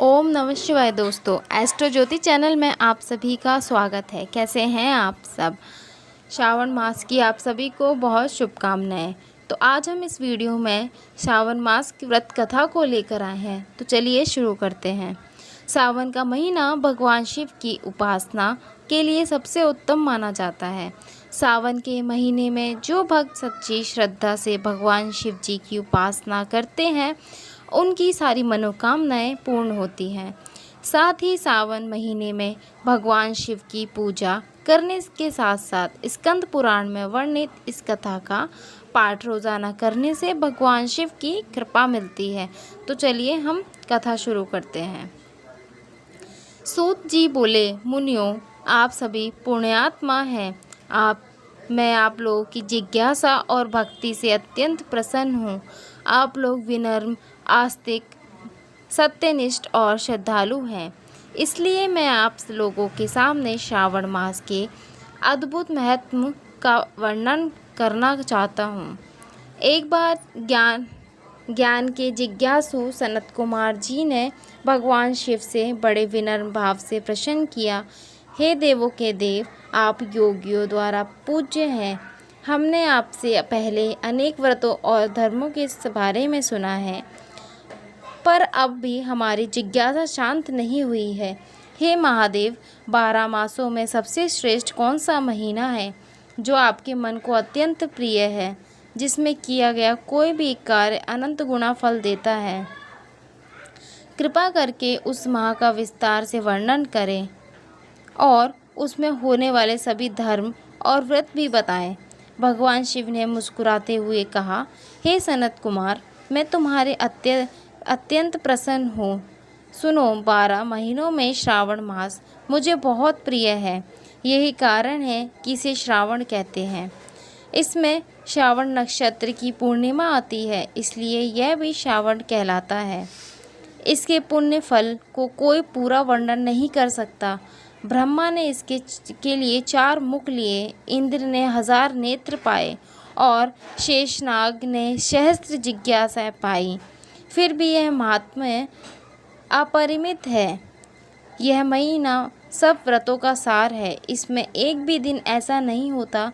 ओम नमः शिवाय दोस्तों, एस्ट्रो ज्योति चैनल में आप सभी का स्वागत है। कैसे हैं आप सब। श्रावण मास की आप सभी को बहुत शुभकामनाएं। तो आज हम इस वीडियो में श्रावण मास की व्रत कथा को लेकर आए हैं। तो चलिए शुरू करते हैं। सावन का महीना भगवान शिव की उपासना के लिए सबसे उत्तम माना जाता है। सावन के महीने में जो भक्त सच्ची श्रद्धा से भगवान शिव जी की उपासना करते हैं उनकी सारी मनोकामनाएं पूर्ण होती हैं। साथ ही सावन महीने में भगवान शिव की पूजा करने के साथ साथ स्कंद पुराण में वर्णित इस कथा का पाठ रोजाना करने से भगवान शिव की कृपा मिलती है। तो चलिए हम कथा शुरू करते हैं। सूत जी बोले, मुनियों, आप सभी पुण्यात्मा हैं। मैं आप लोगों की जिज्ञासा और भक्ति से अत्यंत प्रसन्न हूँ। आप लोग विनम्र, आस्तिक, सत्यनिष्ठ और श्रद्धालु हैं। इसलिए मैं आप लोगों के सामने श्रावण मास के अद्भुत महत्व का वर्णन करना चाहता हूँ। एक बार ज्ञान के जिज्ञासु सनत कुमार जी ने भगवान शिव से बड़े विनम्र भाव से प्रश्न किया, हे देवों के देव, आप योगियों द्वारा पूज्य हैं। हमने आपसे पहले अनेक व्रतों और धर्मों के बारे में सुना है, पर अब भी हमारी जिज्ञासा शांत नहीं हुई है। हे महादेव, 12 मासों में सबसे श्रेष्ठ कौन सा महीना है जो आपके मन को अत्यंत प्रिय है, जिसमें किया गया कोई भी कार्य अनंत गुना फल देता है? कृपा करके उस माह का विस्तार से वर्णन करें और उसमें होने वाले सभी धर्म और व्रत भी बताएं। भगवान शिव ने मुस्कुराते हुए कहा, हे सनत कुमार, मैं तुम्हारे अत्यंत प्रसन्न हूँ। सुनो, 12 महीनों में श्रावण मास मुझे बहुत प्रिय है। यही कारण है कि इसे श्रावण कहते हैं। इसमें श्रावण नक्षत्र की पूर्णिमा आती है, इसलिए यह भी श्रावण कहलाता है। इसके पुण्य फल को कोई पूरा वर्णन नहीं कर सकता। ब्रह्मा ने इसके लिए 4 मुख लिए, इंद्र ने 1000 नेत्र पाए और शेषनाग ने सहस्त्र जिज्ञासाएं पाई। फिर भी यह महात्म्य अपरिमित है। यह महीना सब व्रतों का सार है। इसमें एक भी दिन ऐसा नहीं होता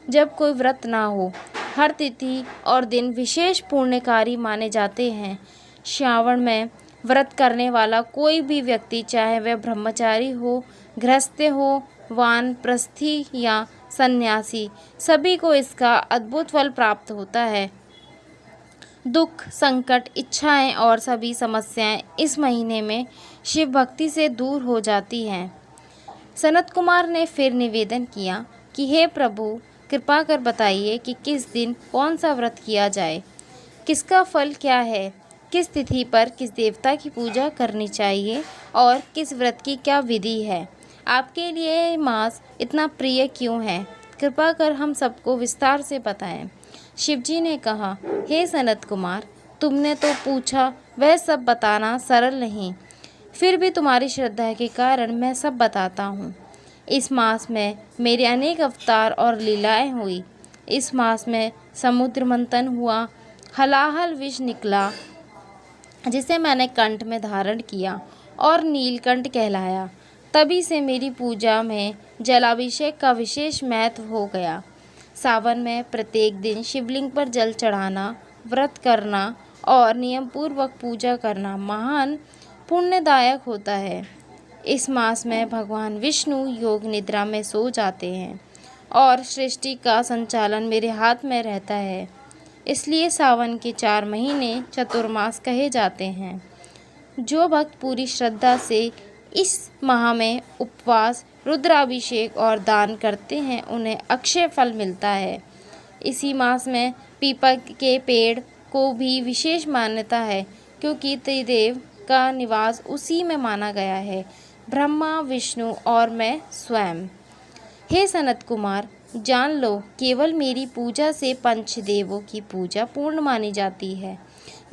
जब कोई व्रत ना हो। हर तिथि और दिन विशेष पुण्यकारी माने जाते हैं। श्रावण में व्रत करने वाला कोई भी व्यक्ति, चाहे वह ब्रह्मचारी हो, गृहस्थ हो, वानप्रस्थी या सन्यासी, सभी को इसका अद्भुत फल प्राप्त होता है। दुख, संकट, इच्छाएं और सभी समस्याएं इस महीने में शिव भक्ति से दूर हो जाती हैं। सनत कुमार ने फिर निवेदन किया कि हे प्रभु, कृपा कर बताइए कि किस दिन कौन सा व्रत किया जाए, किसका फल क्या है, किस तिथि पर किस देवता की पूजा करनी चाहिए और किस व्रत की क्या विधि है। आपके लिए यह मास इतना प्रिय क्यों है? कृपा कर हम सबको विस्तार से बताएं। शिवजी ने कहा, हे सनत कुमार, तुमने तो पूछा, वह सब बताना सरल नहीं, फिर भी तुम्हारी श्रद्धा के कारण मैं सब बताता हूँ। इस मास में मेरे अनेक अवतार और लीलाएं हुई। इस मास में समुद्र मंथन हुआ, हलाहल विष निकला जिसे मैंने कंठ में धारण किया और नीलकंठ कहलाया। तभी से मेरी पूजा में जलाभिषेक का विशेष महत्व हो गया। सावन में प्रत्येक दिन शिवलिंग पर जल चढ़ाना, व्रत करना और नियम पूर्वक पूजा करना महान पुण्यदायक होता है। इस मास में भगवान विष्णु योग निद्रा में सो जाते हैं और सृष्टि का संचालन मेरे हाथ में रहता है। इसलिए सावन के 4 महीने चतुर्मास कहे जाते हैं। जो भक्त पूरी श्रद्धा से इस माह में उपवास, रुद्राभिषेक और दान करते हैं, उन्हें अक्षय फल मिलता है। इसी मास में पीपल के पेड़ को भी विशेष मान्यता है, क्योंकि त्रिदेव का निवास उसी में माना गया है, ब्रह्मा, विष्णु और मैं स्वयं। हे सनत कुमार, जान लो, केवल मेरी पूजा से पंचदेवों की पूजा पूर्ण मानी जाती है।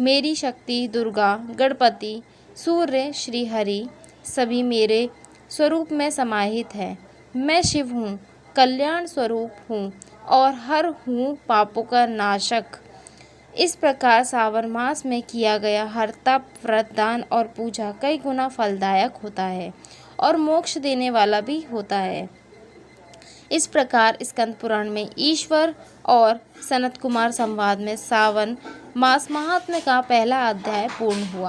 मेरी शक्ति दुर्गा, गणपति, सूर्य, श्री हरि सभी मेरे स्वरूप में समाहित है। मैं शिव हूँ, कल्याण स्वरूप हूँ और हर हूँ पापों का नाशक। इस प्रकार सावन मास में किया गया हर तप, व्रत, दान और पूजा कई गुना फलदायक होता है और मोक्ष देने वाला भी होता है। इस प्रकार स्कंद पुराण में ईश्वर और सनत कुमार संवाद में सावन मास महात्म्य का पहला अध्याय पूर्ण हुआ।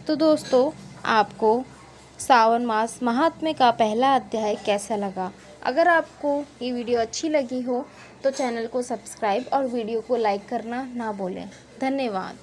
तो दोस्तों, आपको सावन मास महात्म्य का पहला अध्याय कैसा लगा? अगर आपको ये वीडियो अच्छी लगी हो तो चैनल को सब्सक्राइब और वीडियो को लाइक करना ना भूलें। धन्यवाद।